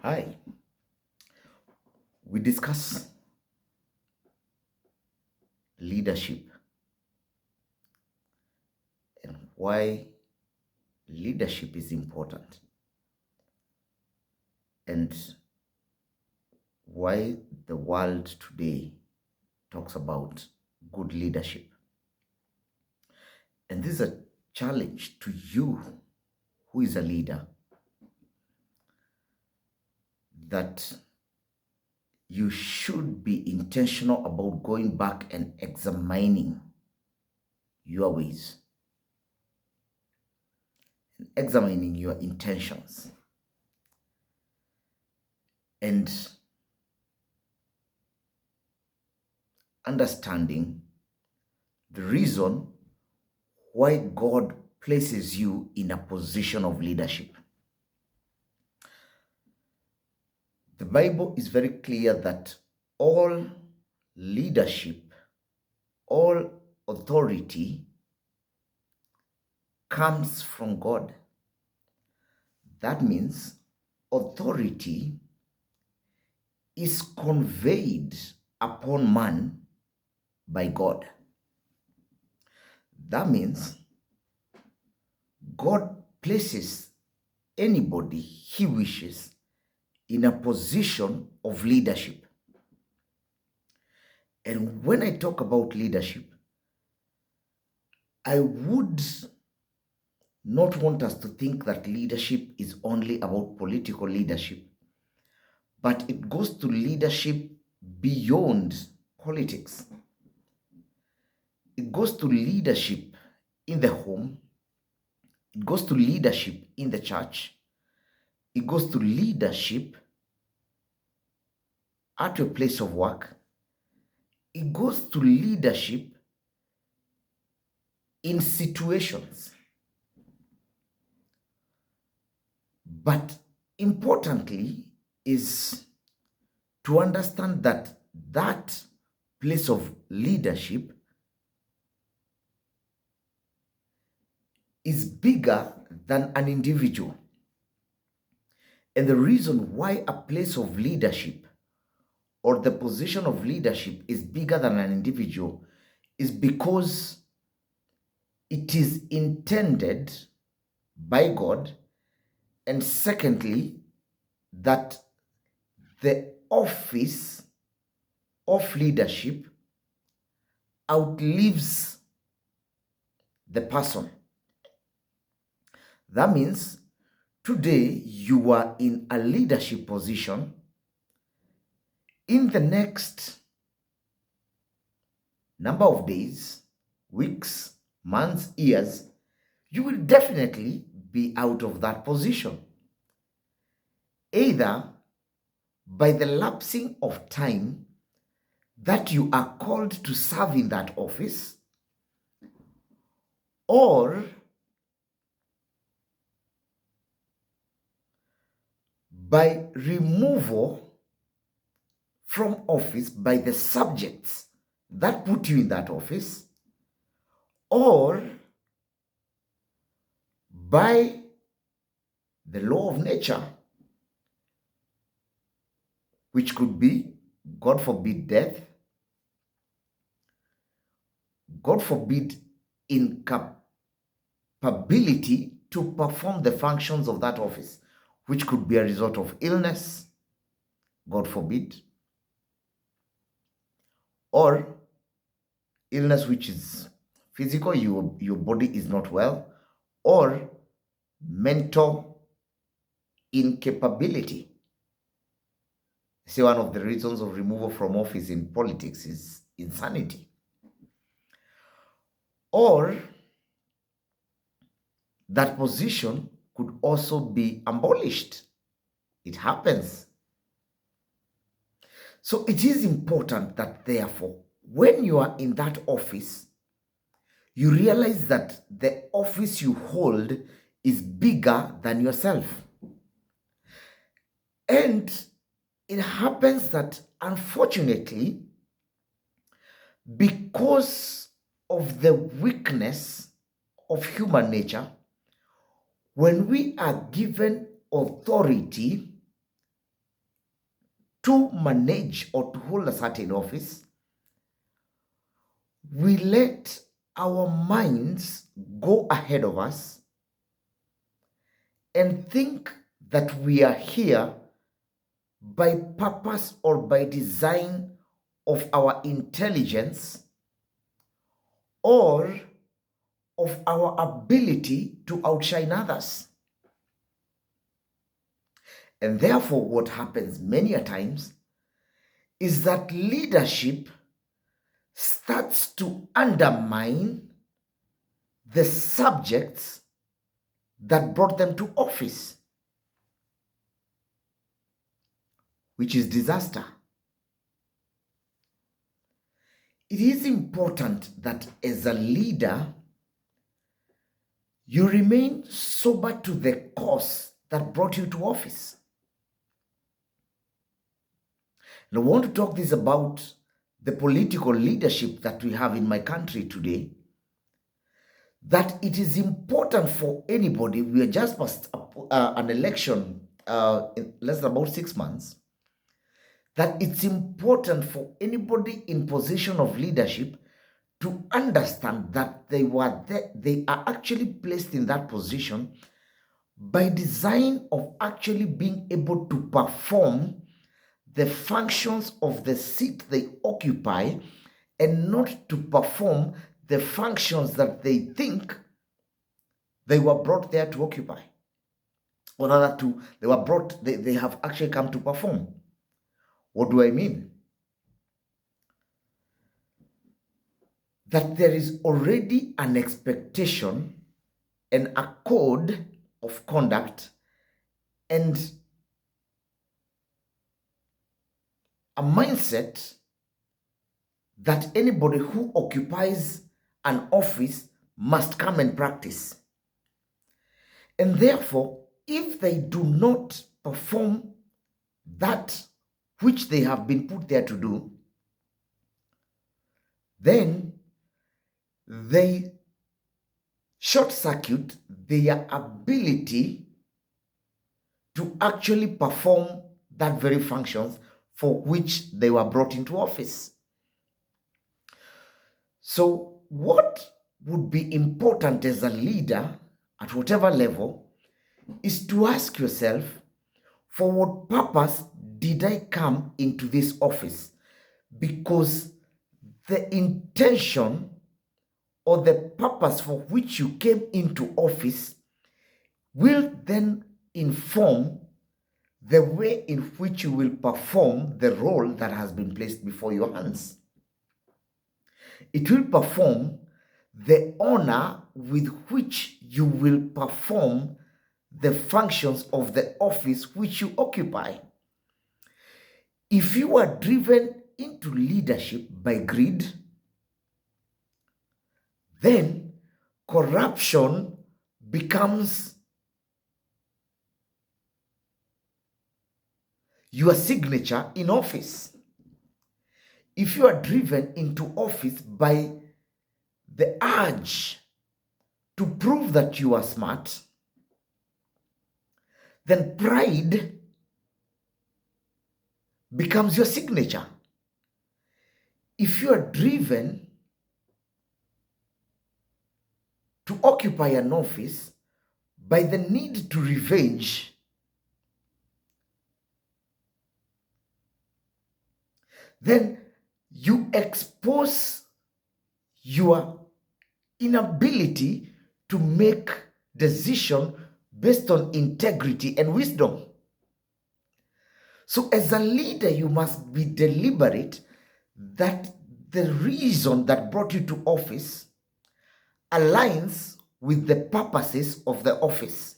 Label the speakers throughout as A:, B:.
A: Hi, we discuss leadership and why leadership is important and why the world today talks about good leadership. And this is a challenge to you who is a leader that you should be intentional about going back and examining your ways, examining your intentions, and understanding the reason why God places you in a position of leadership. The Bible is very clear that all leadership, all authority comes from God. That means authority is conveyed upon man by God. That means God places anybody he wishes in a position of leadership. And when I talk about leadership, I would not want us to think that leadership is only about political leadership, but it goes to leadership beyond politics. It goes to leadership in the home. It goes to leadership in the church. It goes to leadership at your place of work. It goes to leadership in situations. But importantly is to understand that that place of leadership is bigger than an individual. And the reason why a place of leadership or the position of leadership is bigger than an individual is because it is intended by God, and secondly, that the office of leadership outlives the person. That means today you are in a leadership position. In the next number of days, weeks, months, years, you will definitely be out of that position. Either by the lapsing of time that you are called to serve in that office, or by removal from office by the subjects that put you in that office, or by the law of nature, which could be, God forbid, death, God forbid, incapability to perform the functions of that office, which could be a result of illness, God forbid, or illness which is physical, your body is not well, or mental incapability. See, one of the reasons of removal from office in politics is insanity. Or that position could also be abolished. It happens. So it is important that, therefore, when you are in that office, you realize that the office you hold is bigger than yourself. And it happens that, unfortunately, because of the weakness of human nature, when we are given authority, to manage or to hold a certain office, we let our minds go ahead of us and think that we are here by purpose or by design of our intelligence or of our ability to outshine others. And therefore, what happens many a times is that leadership starts to undermine the subjects that brought them to office, which is disaster. It is important that as a leader, you remain sober to the cause that brought you to office. And I want to talk this about the political leadership that we have in my country today, that it is important for anybody. We are just past an election in less than about 6 months, that it's important for anybody in position of leadership to understand that they are actually placed in that position by design of actually being able to perform the functions of the seat they occupy and not to perform the functions that they think they were brought there to occupy, or rather they have actually come to perform. What do I mean? That there is already an expectation and a code of conduct and a mindset that anybody who occupies an office must come and practice. And therefore, if they do not perform that which they have been put there to do, then they short-circuit their ability to actually perform that very functions for which they were brought into office. So what would be important as a leader at whatever level is to ask yourself, for what purpose did I come into this office? Because the intention or the purpose for which you came into office will then inform the way in which you will perform the role that has been placed before your hands. It will perform the honor with which you will perform the functions of the office which you occupy. If you are driven into leadership by greed, then corruption becomes your signature in office. If you are driven into office by the urge to prove that you are smart, then pride becomes your signature. If you are driven to occupy an office by the need to revenge, then you expose your inability to make decisions based on integrity and wisdom. So as a leader, you must be deliberate that the reason that brought you to office aligns with the purposes of the office.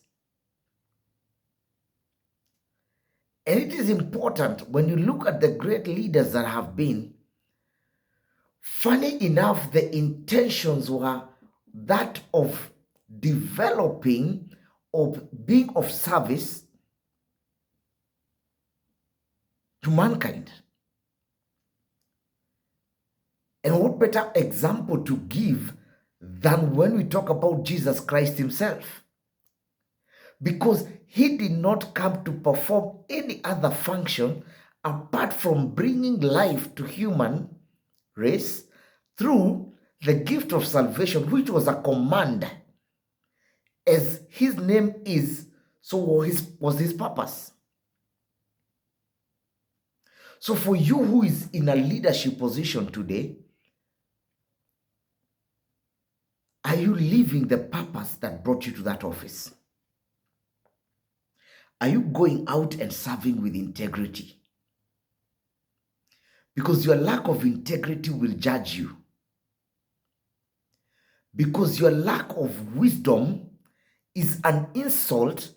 A: And it is important when you look at the great leaders that have been, funny enough, the intentions were that of developing, of being of service to mankind. And what better example to give than when we talk about Jesus Christ himself? Because he did not come to perform any other function apart from bringing life to human race through the gift of salvation, which was a command. As his name is, so was his purpose. So for you who is in a leadership position today, are you living the purpose that brought you to that office? Are you going out and serving with integrity? Because your lack of integrity will judge you. Because your lack of wisdom is an insult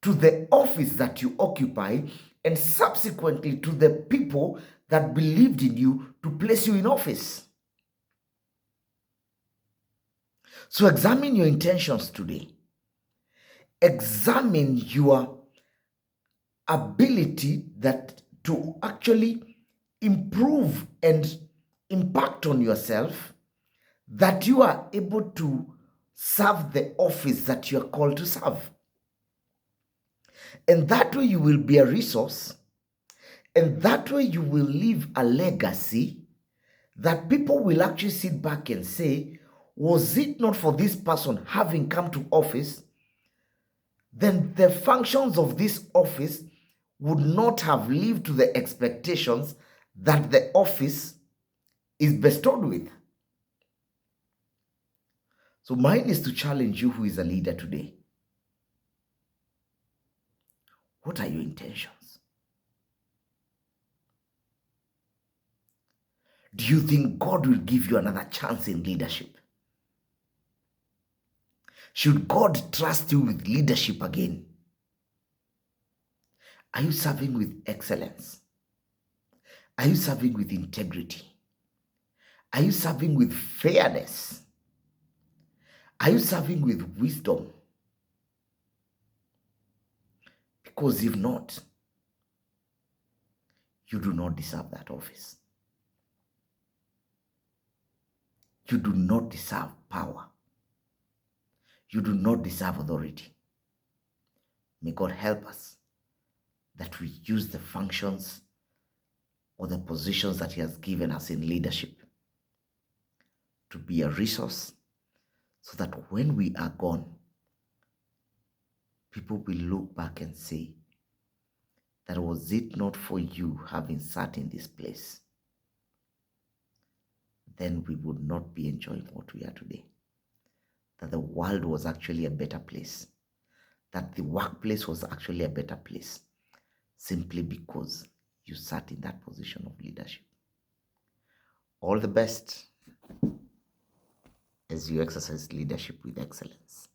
A: to the office that you occupy and subsequently to the people that believed in you to place you in office. So examine your intentions today. Examine your ability to actually improve and impact on yourself, that you are able to serve the office that you are called to serve. And that way you will be a resource, and that way you will leave a legacy that people will actually sit back and say, was it not for this person having come to office, then the functions of this office would not have lived to the expectations that the office is bestowed with. So mine is to challenge you who is a leader today. What are your intentions? Do you think God will give you another chance in leadership? Should God trust you with leadership again? Are you serving with excellence? Are you serving with integrity? Are you serving with fairness? Are you serving with wisdom? Because if not, you do not deserve that office. You do not deserve power. You do not deserve authority. May God help us that we use the functions or the positions that He has given us in leadership to be a resource, so that when we are gone, people will look back and say, that was it not for you having sat in this place, then we would not be enjoying what we are today. That the world was actually a better place. That the workplace was actually a better place, simply because you sat in that position of leadership. All the best as you exercise leadership with excellence.